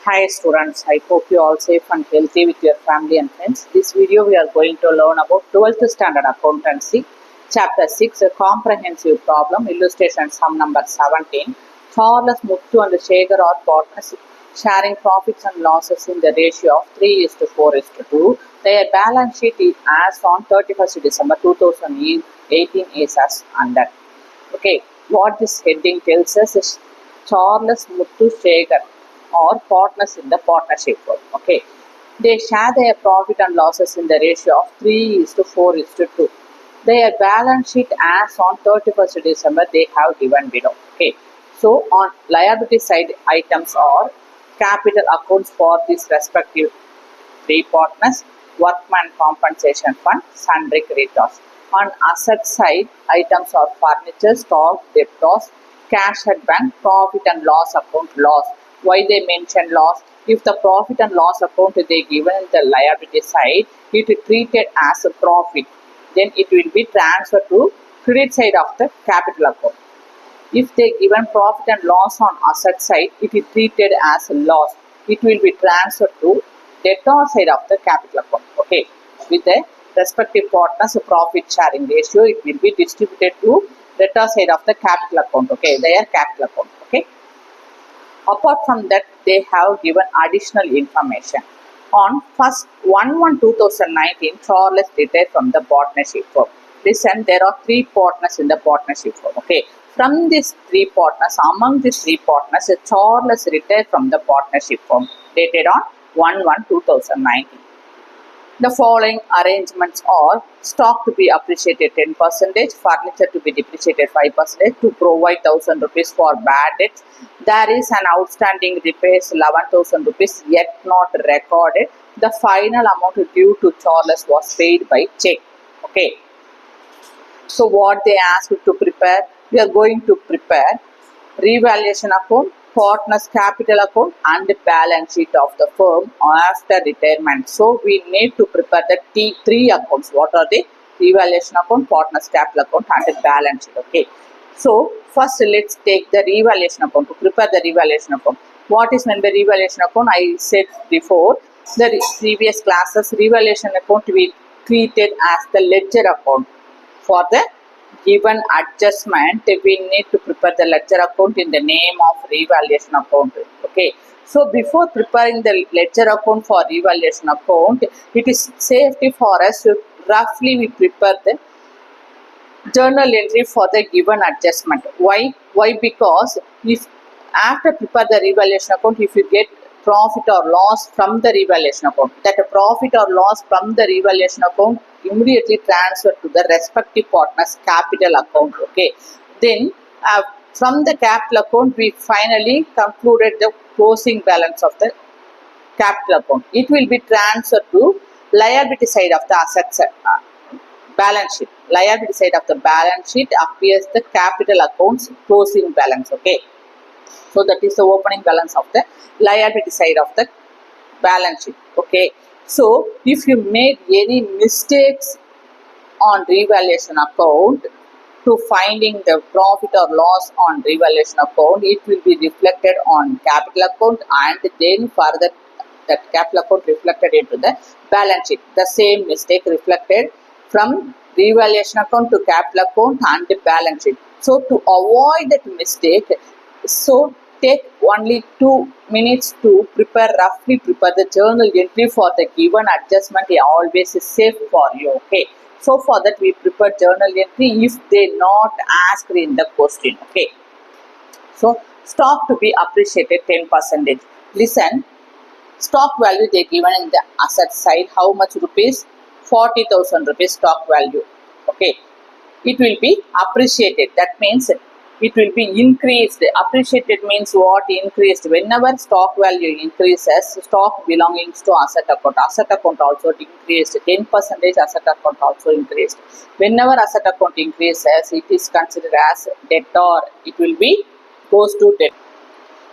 Hi students, I hope you all safe and healthy with your family and friends. This video we are going to learn about 12th standard accountancy, chapter 6, a comprehensive problem, illustration sum number 17. Charles, Muthu and Shekhar are partners sharing profits and losses in the ratio of 3:4:2. Their balance sheet is as on 31st December 2018 is as under. Okay, what this heading tells us is Charles, Muthu, Shekhar or partners in the partnership firm. Okay, they share their profit and losses in the ratio of 3:4:2. Their balance sheet as on 31st December they have given below. Okay, so on liability side items are capital accounts for these respective three partners, workman compensation fund, sundry creditors. On asset side items are furniture, stock, debtors, cash at bank, profit and loss account loss. Why they mention loss? If the profit and loss account they given in the liability side, it is treated as a profit. Then it will be transferred to credit side of the capital account. If they given profit and loss on asset side, it is treated as a loss. It will be transferred to debtor side of the capital account. Okay, with the respective partners profit sharing ratio, it will be distributed to debtor side of the capital account. Okay, their capital account. Okay. Apart from that, they have given additional information. On 1st 1/1/2019, Charles retired from the partnership firm. Listen, there are three partners in the partnership firm. Okay, from these three partners, among these three partners, Charles retired from the partnership firm, dated on 1/1/2019. The following arrangements are stock to be appreciated 10%, furniture to be depreciated 5%, to provide 1,000 rupees for bad debts. There is an outstanding repairs 11,000 rupees yet not recorded. The final amount due to Charles was paid by check. Okay. So what they asked to prepare? We are going to prepare revaluation account, partners capital account and the balance sheet of the firm after retirement. So we need to prepare the three accounts. What are the revaluation account, partners capital account and the balance sheet. Okay. So first let's take the revaluation account. To prepare the revaluation account, what is meant by revaluation account? I said before the previous classes, revaluation account we treated as the ledger account. For the given adjustment, we need to prepare the ledger account in the name of revaluation account. Okay. So before preparing the ledger account for revaluation account, it is safety for us to roughly we prepare the journal entry for the given adjustment. Why? Because if after prepare the revaluation account, if you get profit or loss from the revaluation account, that profit or loss from the revaluation account immediately transfer to the respective partner's capital account. Okay. Then from the capital account, we finally concluded the closing balance of the capital account. It will be transferred to liability side of the assets balance sheet. Liability side of the balance sheet appears the capital account's closing balance. Okay. So that is the opening balance of the liability side of the balance sheet. Okay. So if you made any mistakes on revaluation account to finding the profit or loss on revaluation account, it will be reflected on capital account and then further that capital account reflected into the balance sheet. The same mistake reflected from revaluation account to capital account and the balance sheet. So to avoid that mistake, so take only 2 minutes to roughly prepare the journal entry for the given adjustment. Always is safe for you. Okay. So for that we prepare journal entry if they not asked in the question. Okay. So stock to be appreciated 10%. Listen, stock value they given in the asset side. How much rupees? 40,000 rupees stock value. Okay. It will be appreciated. That means it will be increased. Appreciated means what? Increased. Whenever stock value increases, stock belongings to asset account also increased. 10% asset account also increased. Whenever asset account increases, it is considered as debtor. It will be goes to debt.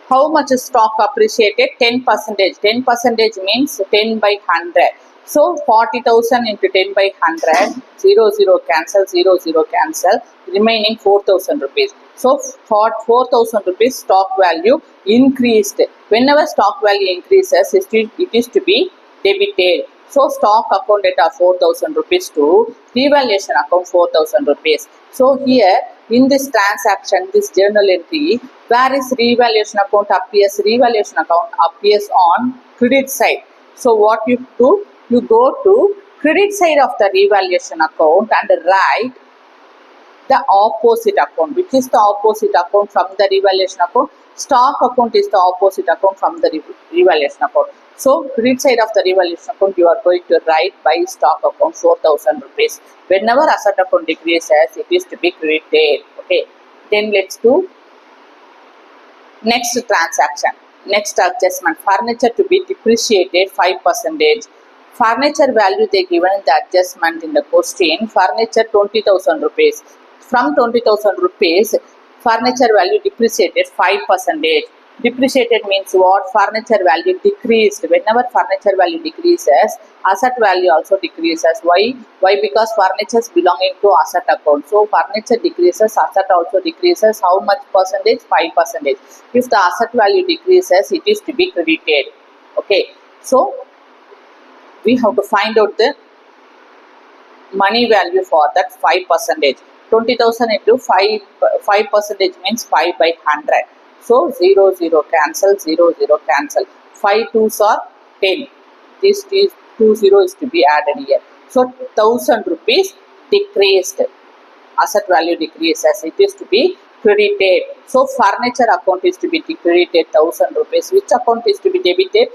How much is stock appreciated? 10%. 10% means 10 by 100. So 40,000 into 10 by 100, 0 cancel, 0 cancel, remaining 4,000 rupees. So for 4,000 rupees stock value increased. Whenever stock value increases, it is to be debited. So stock account data 4,000 rupees to revaluation account 4,000 rupees. So here in this transaction, this journal entry, where is revaluation account appears? Revaluation account appears on credit side. So what you do? You go to credit side of the revaluation account and write the opposite account. Which is the opposite account from the revaluation account? Stock account is the opposite account from the revaluation account. So credit side of the revaluation account, you are going to write by stock account 4,000 rupees. Whenever asset account decreases, it is to be credited. Okay. Then let's do next transaction. Next adjustment. Furniture to be depreciated 5%. Furniture value they given in the adjustment in the question. Furniture 20,000 rupees. From 20,000 rupees, furniture value depreciated 5%. Depreciated means what? Furniture value decreased. Whenever furniture value decreases, asset value also decreases. Why? Because furniture is belonging to asset account. So furniture decreases, asset also decreases. How much percentage? 5%. If the asset value decreases, it is to be credited. Okay. So we have to find out the money value for that 5%. 20,000 into 5% means 5 by 100. So 0 cancel, 0 cancel. 5 2s are 10. This 2 zeros is to be added here. So 1,000 rupees decreased. Asset value decreases. It is to be credited. So furniture account is to be credited 1,000 rupees. Which account is to be debited?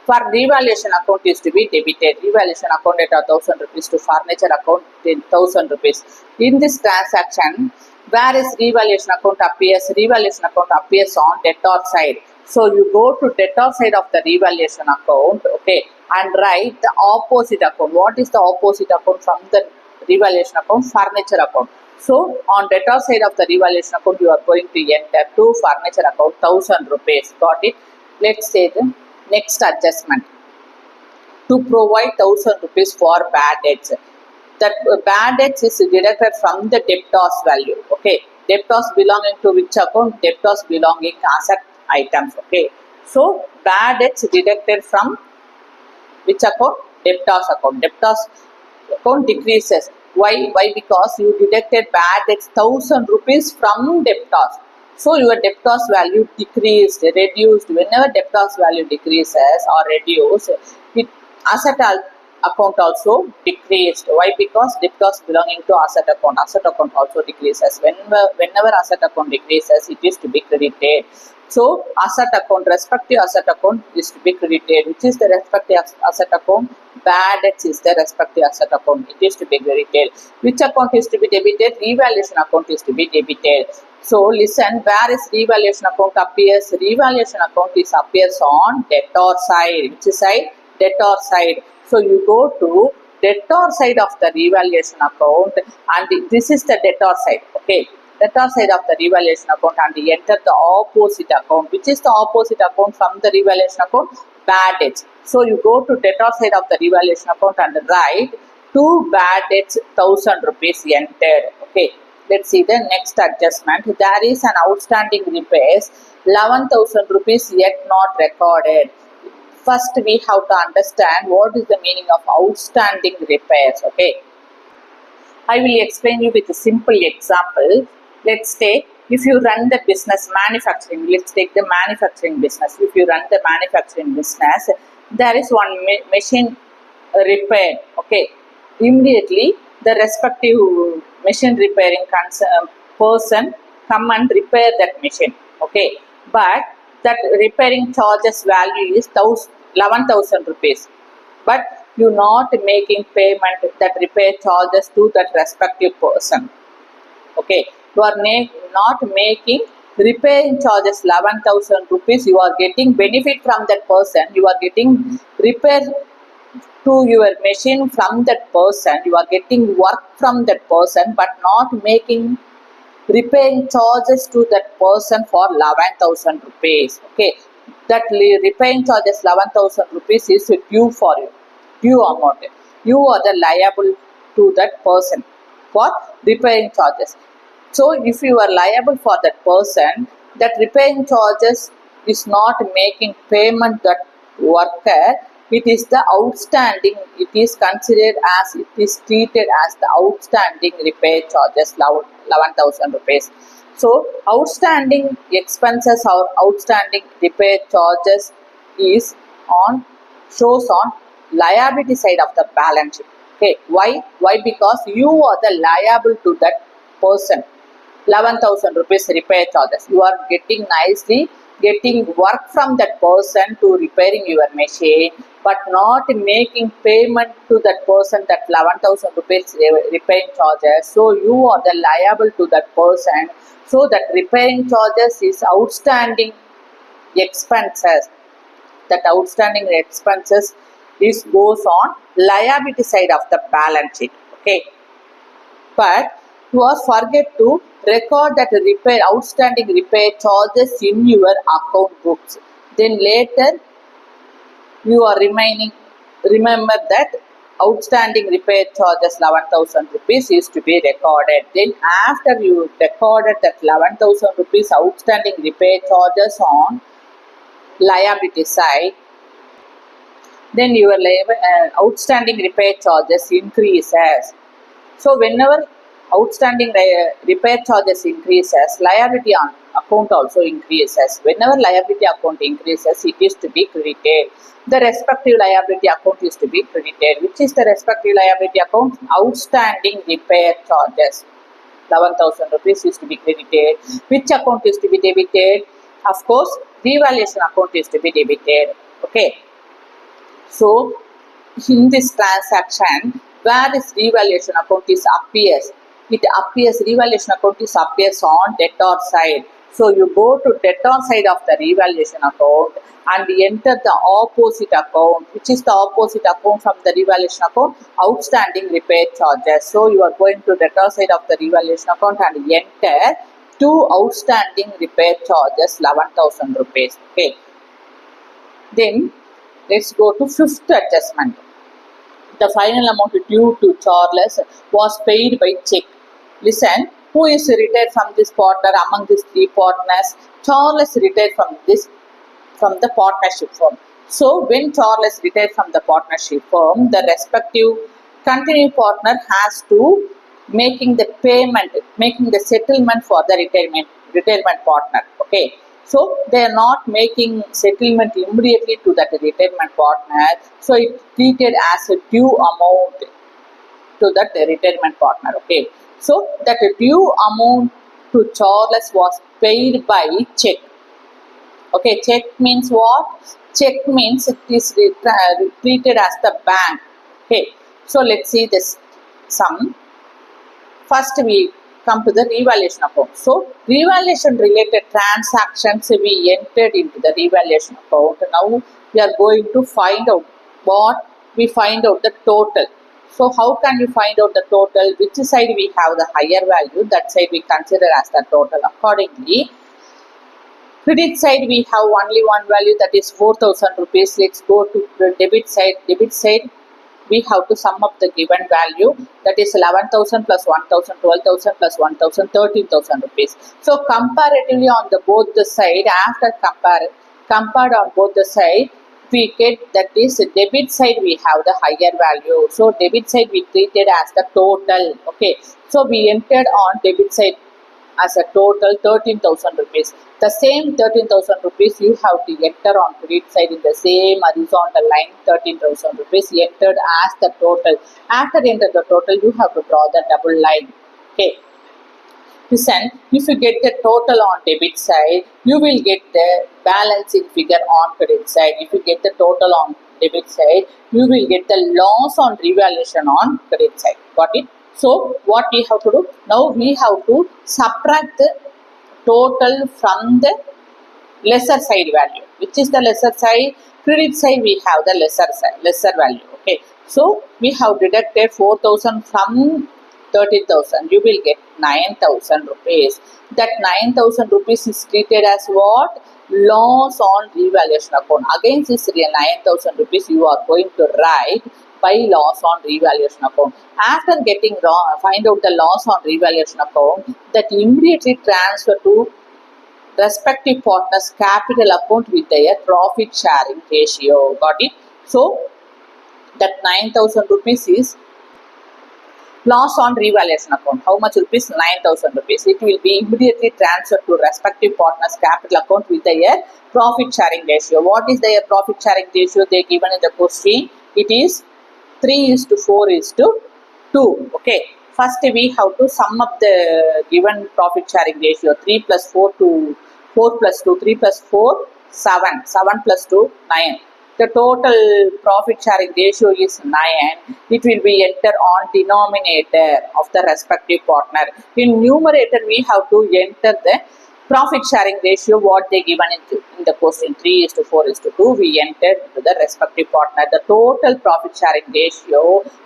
For revaluation account is to be debited. Revaluation account at 1,000 rupees to furniture account 10,000 rupees. In this transaction, where is revaluation account appears? Revaluation account appears on debtor side. So you go to debtor side of the revaluation account, okay, and write the opposite account. What is the opposite account from the revaluation account? Furniture account. So on debtor side of the revaluation account, you are going to enter to furniture account 1,000 rupees. Got it? Let's say the next adjustment. To provide 1,000 rupees for bad debts. That bad debts is deducted from the debtors value. Okay. Debtors belonging to which account? Debtors belonging to asset items. Okay. So bad debts deducted from which account? Debtors account. Debtors account decreases. Why? Because you deducted bad debts 1,000 rupees from debtors. So your debtors value decreased, reduced. Whenever debtors value decreases or reduced, asset account also decreased. Why? Because debtors belonging to asset account also decreases. Whenever asset account decreases, it is to be credited. So asset account, respective asset account is to be credited. Which is the respective asset account? Bad debts is the respective asset account. It is to be credited. Which account is to be debited? Revaluation account is to be debited. So listen, where is revaluation account appears? Revaluation account is appears on debtor side. Which side? Debtor side. So you go to debtor side of the revaluation account and this is the debtor side. Okay. Debtor side of the revaluation account and enter the opposite account. Which is the opposite account from the revaluation account? Bad debts. So you go to debtor side of the revaluation account and write to bad debts 1,000 rupees entered. Okay. Let's see the next adjustment. There is an outstanding repairs 11,000 rupees yet not recorded. First we have to understand what is the meaning of outstanding repairs. Okay. I will explain you with a simple example. Let's take, if you run the business manufacturing, let's take the manufacturing business. If you run the manufacturing business, there is one machine repaired. Okay. Immediately the respective machine repairing person come and repair that machine. Okay. But that repairing charges value is 11,000 rupees. But you not making payment that repair charges to that respective person. Okay. You are not making repairing charges 11,000 rupees. You are getting benefit from that person. You are getting repair to your machine from that person. You are getting work from that person but not making repairing charges to that person for 11,000 rupees. Okay. That repairing charges 11,000 rupees is due for you. due amount. You are the liable to that person for repairing charges. So if you are liable for that person, that repairing charges is not making payment that worker, it is the outstanding, it is considered as, it is treated as the outstanding repair charges, 11,000 rupees. So outstanding expenses or outstanding repair charges is on, shows on liability side of the balance sheet. Okay, why? Because you are the liable to that person. 11,000 rupees repair charges. You are getting work from that person to repairing your machine, but not making payment to that person that 11,000 rupees repairing charges. So you are the liable to that person. So that repairing charges is outstanding expenses. That outstanding expenses is goes on liability side of the balance sheet. Okay, but you are forget to record that outstanding repair charges in your account books. Then later you are remember that outstanding repair charges 11,000 rupees is to be recorded. Then after you recorded that 11,000 rupees outstanding repair charges on liability side, then your outstanding repair charges increases. So whenever outstanding repair charges increases, liability on account also increases. Whenever liability account increases, it is to be credited. The respective liability account is to be credited. Which is the respective liability account? Outstanding repair charges. 11,000 rupees is to be credited. Which account is to be debited? Of course, revaluation account is to be debited. Okay. So in this transaction, where is revaluation account is appears? It appears, revaluation account is appears on debtor side. So you go to debtor side of the revaluation account and enter the opposite account. Which is the opposite account from the revaluation account? Outstanding repair charges. So you are going to debtor side of the revaluation account and enter two outstanding repair charges, 11,000 rupees. Okay. Then let's go to fifth adjustment. The final amount due to Charles was paid by check. Listen, who is retired from this partner among these three partners? Charles retired from the partnership firm. So when Charles retired from the partnership firm, the respective continuing partner has to making the payment, making the settlement for the retirement partner. Okay. So they are not making settlement immediately to that retirement partner. So it treated as a due amount to that retirement partner. Okay. So that due amount to Charles was paid by check. Okay. Check means what? Check means it is treated as the bank. Okay. So let's see this sum. First we come to the revaluation account. So revaluation related transactions we entered into the revaluation account. Now we are going to find out what we find out the total. So how can we find out the total? Which side we have the higher value, that side we consider as the total. Accordingly, credit side we have only one value, that is 4,000 rupees. Let's go to the debit side. Debit side we have to sum up the given value, that is 11,000 plus 1,000, 12,000 plus 1,000, 13,000 rupees. So comparatively on the both the side, after compared on both the side, we get that is debit side we have the higher value. So debit side we treated as the total. Okay. So we entered on debit side as a total 13,000 rupees. The same 13,000 rupees you have to enter on credit side in the same horizontal line, 13,000 rupees entered as the total. After enter the total, you have to draw the double line. Okay. Listen, if you get the total on debit side, you will get the balancing figure on credit side. If you get the total on debit side, you will get the loss on revaluation on credit side. Got it? So what we have to do? Now we have to subtract the total from the lesser side value. Which is the lesser side? Credit side we have the lesser value. Okay. So we have deducted 4,000 from 13,000. You will get 9,000 rupees. That 9,000 rupees is treated as what? Loss on revaluation account. Against this 9,000 rupees, you are going to write by loss on revaluation account. After getting find out the loss on revaluation account, that immediately transfer to respective partners capital account with their profit sharing ratio. Got it? So that 9,000 rupees is loss on revaluation account. How much rupees? 9,000 rupees. It will be immediately transferred to respective partners capital account with their profit sharing ratio. What is their profit sharing ratio they given in the question? It is 3:4:2. Okay. First we have to sum up the given profit sharing ratio. 3 plus 4 to 4 plus 2, 3 plus 4, 7. 7 plus 2, 9. The total profit sharing ratio is 9. It will be entered on denominator of the respective partner. In numerator, we have to enter the profit sharing ratio what they given in the question. 3:4:2. We enter into the respective partner. The total profit sharing ratio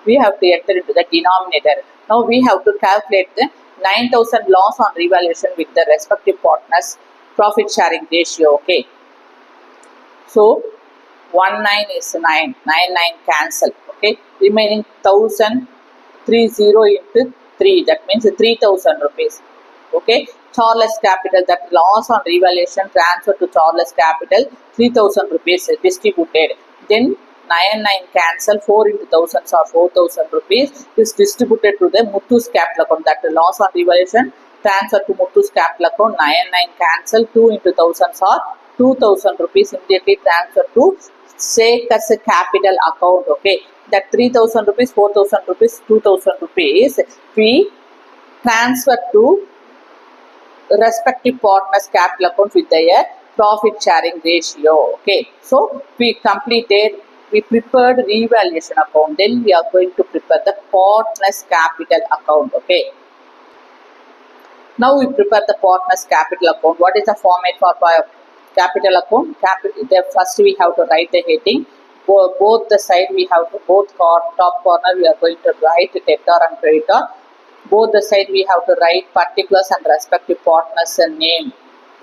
we have to enter into the denominator. Now we have to calculate the 9,000 loss on revaluation with the respective partners profit sharing ratio. Okay. So 19 is 9, 9 cancel. Okay, remaining 1,000, 30 into 3, that means 3,000 rupees. Okay, Charles Capital, that loss on revaluation transfer to Charles Capital, 3,000 rupees distributed. Then 9 cancel, 4 into thousands or 4,000 rupees is distributed to the Muthu's capital account. That loss on revaluation transfer to Muthu's capital account, 9 cancel, 2 into thousands or 2,000 rupees immediately transfer to Shaker's capital account. Okay, that 3,000 rupees, 4,000 rupees, 2,000 rupees we transfer to respective partners capital account with their profit sharing ratio. Okay, so we completed, we prepared revaluation account, then we are going to prepare the partners capital account. Okay, now we prepare the partners capital account. What is the format for capital account? First we have to write the heading. Both the side we have to, top corner we are going to write debtor and creditor. Both the side we have to write particulars and respective partners and name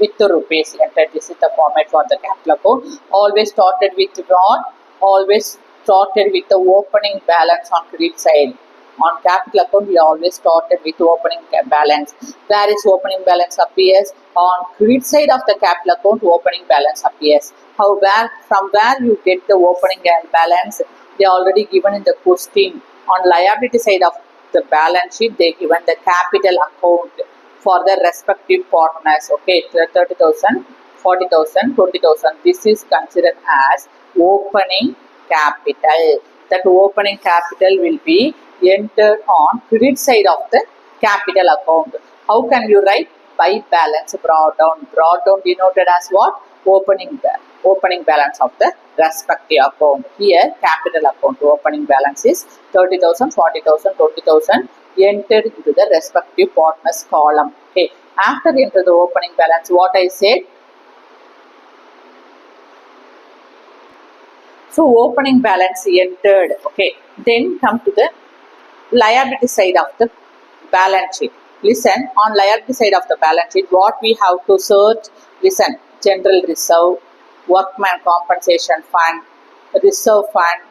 with the rupees entered. This is the format for the capital account. Always started with what? Always started with the opening balance on credit side. On capital account, we always started with opening balance. Where is opening balance appears? On credit side of the capital account, opening balance appears. From where you get the opening balance? They are already given in the question. On liability side of the balance sheet, they given the capital account for the respective partners. Okay, 30,000, 40,000, 20,000. This is considered as opening capital. That opening capital will be entered on credit side of the capital account. How can you write? By balance brought down. Brought down denoted as what? Opening balance of the respective account. Here capital account opening balance is 30,000, 40,000, 20,000 entered into the respective partners column. Okay. After enter the opening balance, what I said? So opening balance entered. Okay. Then come to the liability side of the balance sheet. Listen, on liability side of the balance sheet, what we have to search? Listen, general reserve, workman compensation fund, reserve fund,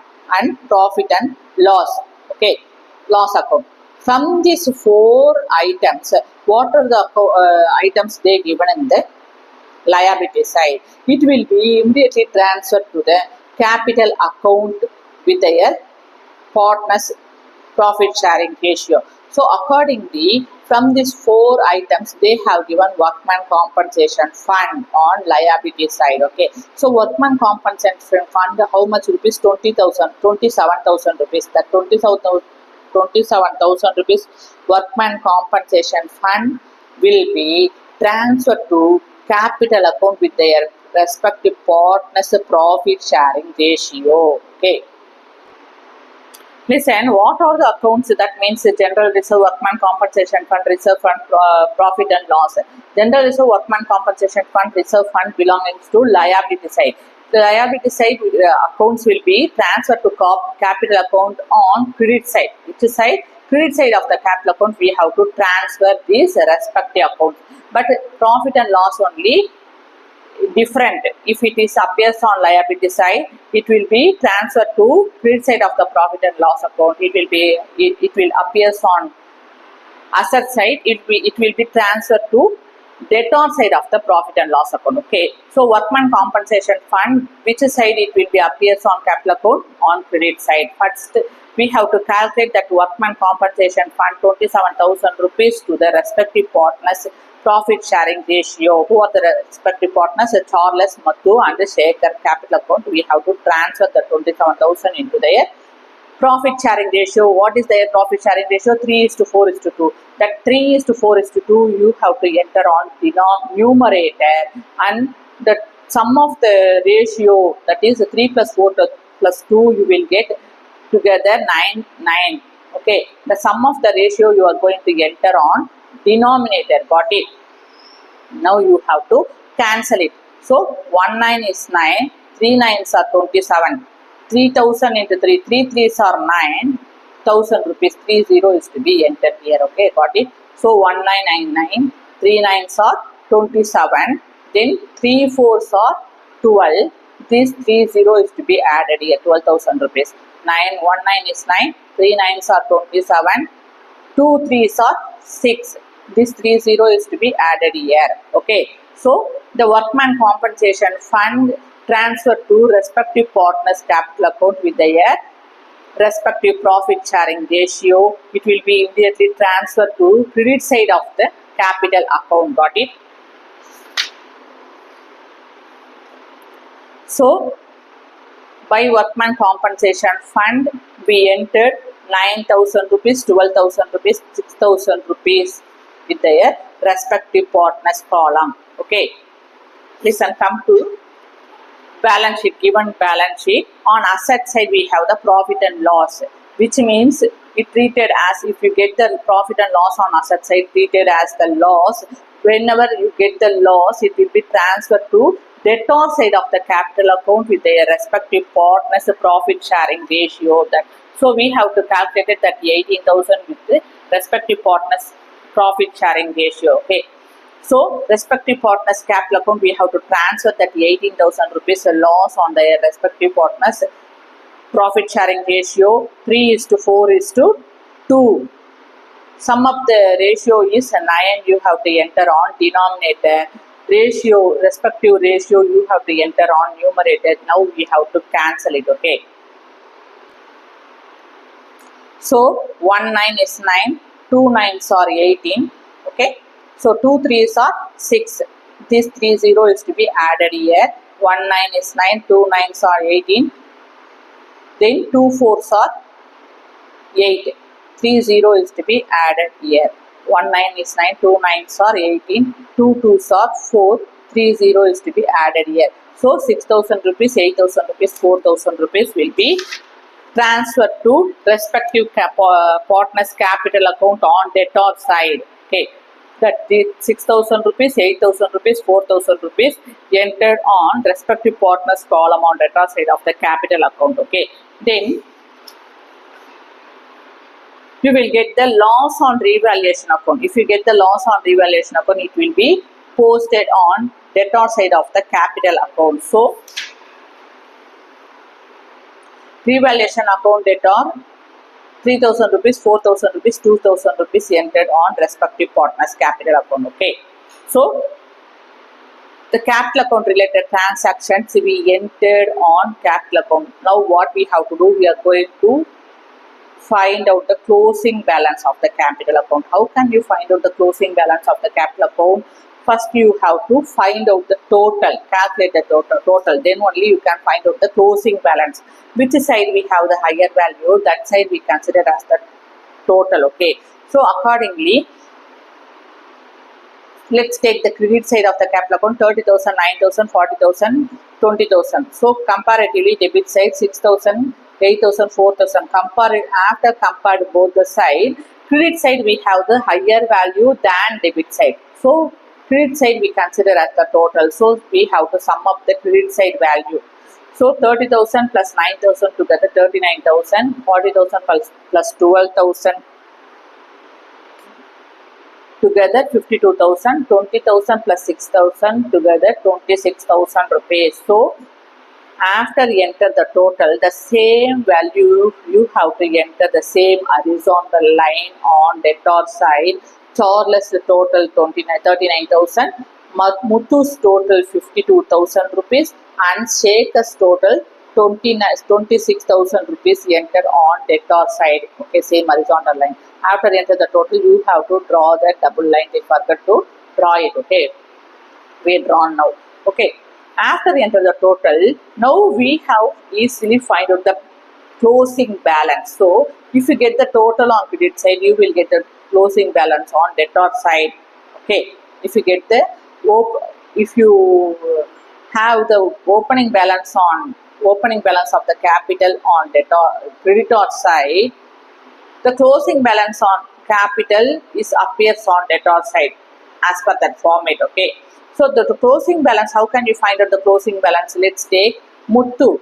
and profit and loss. Okay, loss account. From these 4 items, what are the items they given in the liability side? It will be immediately transferred to the capital account with their partners profit sharing ratio. So accordingly, from these 4 items, they have given workman compensation fund on liability side. Okay, so workman compensation fund, how much rupees? 20,000, 27,000 rupees. That 27,000 rupees workman compensation fund will be transferred to capital account with their respective partners profit sharing ratio. Okay. Listen, what are the accounts? That means general reserve, workman compensation fund, reserve fund, profit and loss. General reserve, workman compensation fund, reserve fund belonging to liability side. The liability side accounts will be transferred to capital account on credit side. Which side? Credit side of the capital account we have to transfer these respective accounts. But profit and loss only different. If it is appears on liability side, it will be transferred to credit side of the profit and loss account. It will appears on asset side, it will be transferred to debtor side of the profit and loss account. Okay, so workman compensation fund, which side it will be appears on capital account? On credit side. First we have to calculate that workman compensation fund 27,000 rupees to the respective partners profit sharing ratio. Who are the respective partners? Charles, Mathu and Shekhar. Capital account, we have to transfer the 27,000 into their profit sharing ratio. What is the profit sharing ratio? 3:4:2. That 3:4:2 you have to enter on numerator, and the sum of the ratio, that is 3 plus 4 plus 2, you will get together 9. Okay, the sum of the ratio you are going to enter on denominator. Got it? Now you have to cancel it. So 1 9 is 9, 3 9s are 27. 3,000 into 3, 3 3s are 9,000 rupees. 30 is to be entered here. Okay, got it? So 1999, 3 9s are 27, then 3 4s are 12. This 30 is to be added here, 12,000 rupees. 9 is 9, 3 9s are 27, 2 3s are 6. This 30 is to be added here. Okay, so the workman compensation fund transfer to respective partners capital account with their respective profit sharing ratio. It will be immediately transferred to credit side of the capital account. Got it? So by workman compensation fund, we entered 9,000 rupees, 12,000 rupees, 6,000 rupees with their respective partners column. Okay, listen, come to balance sheet. Given balance sheet, on asset side we have the profit and loss, which means it treated as, if you get the profit and loss on asset side, treated as the loss. Whenever you get the loss, it will be transferred to debtor side of the capital account with their respective partners profit sharing ratio. That, so we have to calculate that 18,000 with the respective partners profit sharing ratio. Okay, so respective partners capital account, we have to transfer that 18,000 rupees loss on their respective partners profit sharing ratio. 3:4:2. Sum of the ratio is 9. You have to enter on denominator. Ratio, respective ratio, you have to enter on numerator. Now we have to cancel it. Okay, so 1 9 is 9, 2 9s are 18. Okay, so 2 3s are 6. This 30 is to be added here. 1 9 is 9, 2 9s are 18. Then 2 4s are 8. 30 is to be added here. 1 9 is 9, 2 9s are 18. 2 2s are 4. 30 is to be added here. So 6,000 rupees, 8,000 rupees, 4,000 rupees will be transferred to respective partners capital account on debtor side. Okay, that the 6,000 rupees, 8,000 rupees, 4,000 rupees entered on respective partners column on debtor side of the capital account. Okay, then you will get the loss on revaluation account. If you get the loss on revaluation account, it will be posted on debtor side of the capital account. So revaluation account debtor 3,000 rupees, 4,000 rupees, 2,000 rupees entered on respective partners capital account. Okay, so the capital account related transactions we entered on capital account. Now what we have to do, we are going to find out the closing balance of the capital account. How can you find out the closing balance of the capital account? First you have to find out the total, calculate the total, then only you can find out the closing balance. Which side we have the higher value, that side we consider as the total. Okay, so accordingly, let's take the credit side of the capital account, 30,000, 9,000, 40,000, 20,000. So comparatively, debit side 6,000, 8,000, 4,000. After compared both the side, credit side we have the higher value than debit side. So credit side we consider as the total. So we have to sum up the credit side value. So 30,000 plus 9,000 together 39,000, 40,000 plus 12,000, together 52,000, 20,000 plus 6,000 together 26,000 rupees. So after enter the total, the same value you have to enter the same horizontal line on debtor side. Charles total 39,000, Muthu's total 52,000 rupees, and Shekhar's total 26,000 rupees enter on debtor side. Okay, same horizontal line. After enter the total, you have to draw the double line. They forgot to draw it. Okay, we drawn now. Okay, after enter the total, now we have easily find out the closing balance. So if you get the total on credit side, you will get the closing balance on debtor side. Okay, if you get the if you have the opening balance of the capital on debtor creditor side, the closing balance on capital is appears on debtor side as per that format. Okay, so the closing balance, how can you find out the closing balance? Let's take Muthu.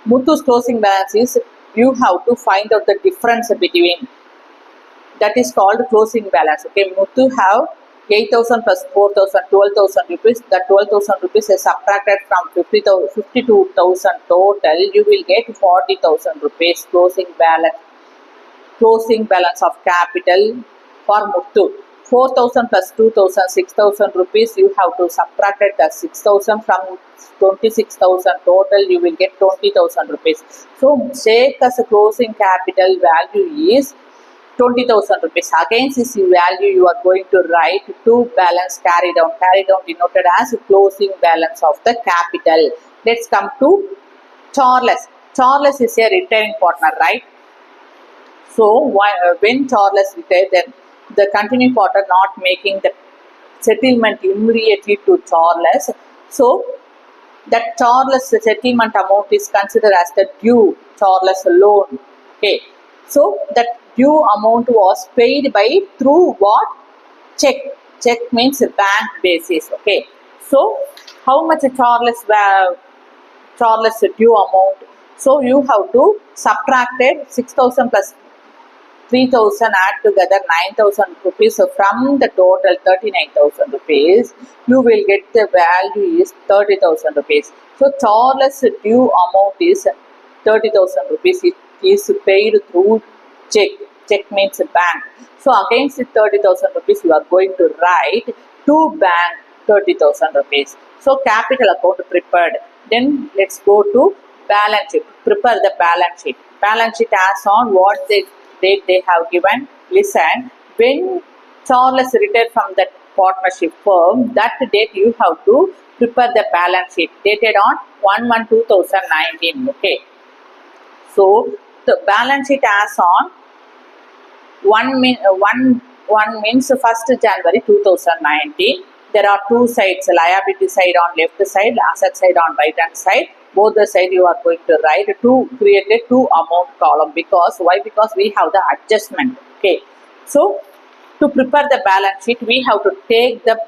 Muthu's closing balance is, you have to find out the difference between, that is called closing balance. Okay, Muthu have 8,000 plus 4,000, 12,000 rupees. The 12,000 rupees is subtracted from 52,000 total. You will get 40,000 rupees closing balance of capital for Muthu. 4,000 plus 2,000, 6,000 rupees. You have to subtract the 6,000 from 26,000 total. You will get 20,000 rupees. So Shekhar's closing capital value is 20,000 rupees. Against this value, you are going to write to balance carry down. Carry down denoted as closing balance of the capital. Let's come to Charles. Charles is a retiring partner, right? So when Charles retired, then the continuing partner not making the settlement immediately to Charles. So that Charles settlement amount is considered as the due Charles loan. Okay. So that due amount was paid by through what? Check. Check means bank basis. Okay. So how much Charles due amount? So you have to subtract 6,000 plus 3,000, add together 9,000 rupees. So from the total 39,000 rupees, you will get the value is 30,000 rupees. So Charles due amount is 30,000 rupees. It is paid through check. Check means bank. So against the 30,000 rupees, you are going to write to bank 30,000 rupees. So capital account prepared. Then let's go to balance sheet. Prepare the balance sheet. Balance sheet as on what date they have given. Listen, when Charles retired from that partnership firm, that date you have to prepare the balance sheet dated on 1/1/2019. Okay. So the balance sheet as on 1 means 1st January 2019. There are two sides, liability side on left side, asset side on right hand side. Both the side you are going to write to create a two amount column. Because why? Because we have the adjustment. Okay. So to prepare the balance sheet, we have to take the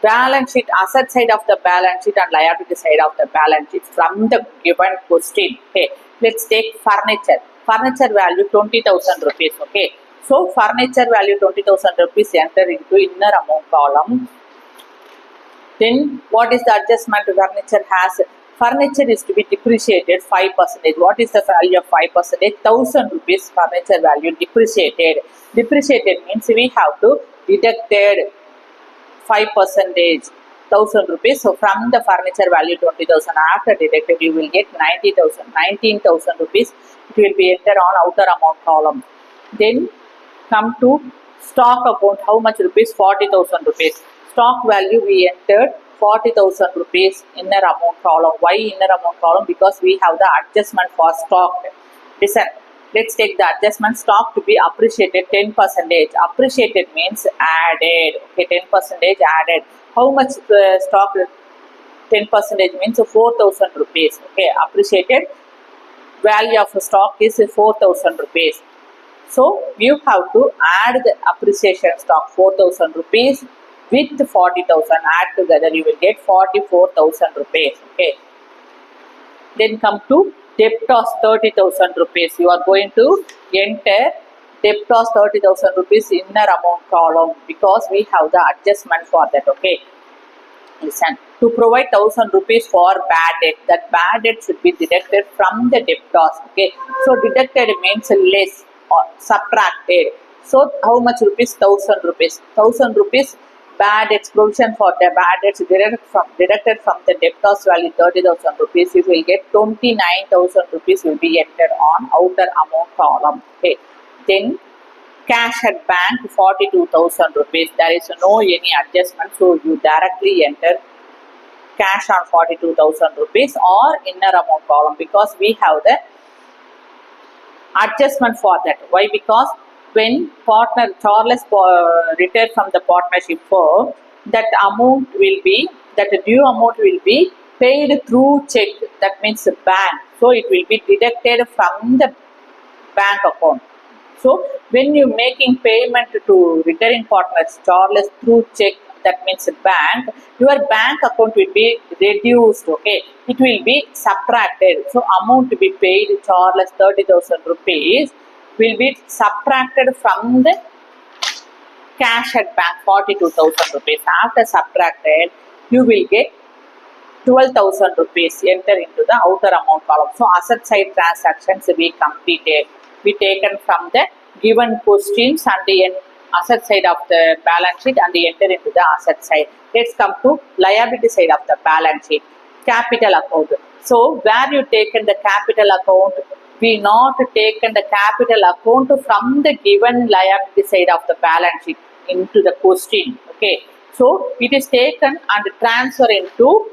balance sheet, asset side of the balance sheet and liability side of the balance sheet from the given question. Okay. Let's take furniture. Furniture value 20,000 rupees. Okay. So furniture value 20,000 rupees enter into inner amount column. Then what is the adjustment furniture has? Furniture is to be depreciated 5%. What is the value of 5%? 1,000 rupees furniture value depreciated. Depreciated means we have to deducted 5%, 1,000 rupees. So from the furniture value 20,000, after deducted you will get 19,000 rupees. It will be entered on outer amount column. Then come to stock account. How much rupees? 40,000 rupees. Stock value we entered 40,000 rupees inner amount column. Why inner amount column? Because we have the adjustment for stock. Listen, let's take the adjustment. Stock to be appreciated 10%. Appreciated means added. Okay, 10% added. How much stock? 10% means 4,000 rupees. Okay, appreciated value of stock is 4,000 rupees. So you have to add the appreciation stock 4,000 rupees with 40,000. Add together you will get 44,000 rupees. Okay. Then come to debtors 30,000 rupees. You are going to enter debtors 30,000 rupees inner amount column because we have the adjustment for that. Okay, listen, to provide 1,000 rupees for bad debt, that bad debt should be deducted from the debtors. Okay, so deducted means less or subtracted. So how much rupees? 1,000 rupees. 1,000 rupees bad debts provision for the bad debts deducted from the debtors value 30,000 rupees. You will get 29,000 rupees will be entered on outer amount column. Okay, then cash at bank 42,000 rupees. There is no any adjustment, so you directly enter cash on 42,000 rupees or inner amount column because we have the adjustment for that. Why? Because when partner Charles retired from the partnership firm, that amount will be, that due amount will be paid through check. That means bank. So it will be deducted from the bank account. So when you making payment to retiring partners Charles through check, that means bank, your bank account will be reduced. Okay, it will be subtracted. So amount to be paid Charles 30,000 rupees will be subtracted from the cash at bank 42,000 rupees. After subtracted, you will get 12,000 rupees enter into the outer amount column. So asset side transactions we completed. We taken from the given questions and the asset side of the balance sheet and the enter into the asset side. Let's come to liability side of the balance sheet. Capital account. So where you taken the capital account, we not taken the capital account from the given liability side of the balance sheet into the question. Okay, so it is taken and transfer into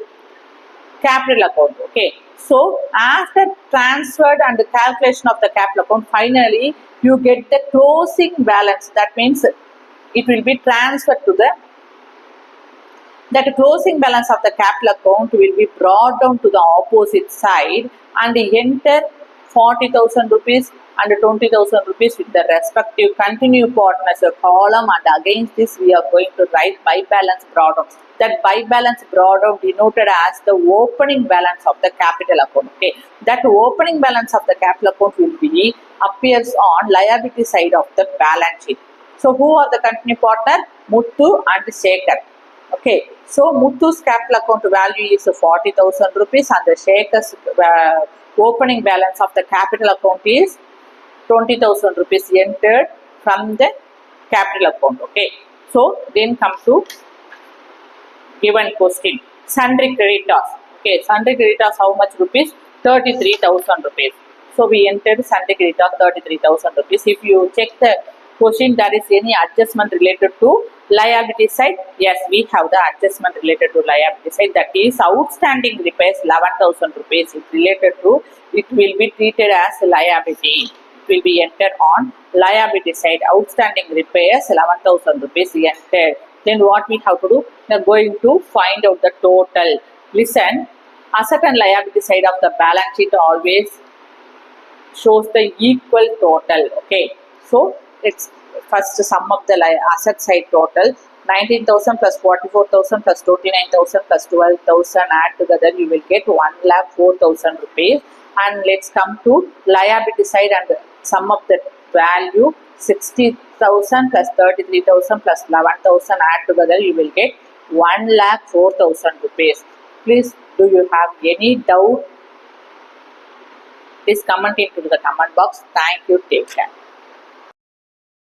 capital account. Okay, so after transferred and the calculation of the capital account, finally you get the closing balance. That means it will be transferred to the, that closing balance of the capital account will be brought down to the opposite side and enter 40,000 rupees and 20,000 rupees with the respective continue partners column, and against this we are going to write by balance brought down. That by balance brought down denoted as the opening balance of the capital account. Okay, that opening balance of the capital account will be appears on liability side of the balance sheet. So who are the continue partner? Muthu and Shekhar. Okay, so Muthu's capital account value is 40,000 rupees and the Shekhar's opening balance of the capital account is 20,000 rupees entered from the capital account. Okay, so then come to given question. Sundry creditors. Okay, sundry creditors how much rupees? 33,000 rupees. So we entered sundry creditors 33,000 rupees. If you check the question, there is any adjustment related to liability side? Yes, we have the adjustment related to liability side. That is outstanding repairs 11,000 rupees. It related to, it will be treated as liability. It will be entered on liability side. Outstanding repairs 11,000 rupees entered. Then what we have to do? We are going to find out the total. Listen, asset and liability side of the balance sheet always shows the equal total. Okay, so let's first sum up the asset side total. 19,000 plus 44,000 plus 29,000 plus 12,000 add together you will get 1,04,000 rupees. And let's come to liability side and sum up the value. 60,000 plus 33,000 plus 11,000 add together you will get 1,04,000 rupees. Please, do you have any doubt? Please comment into the comment box. Thank you. Take care.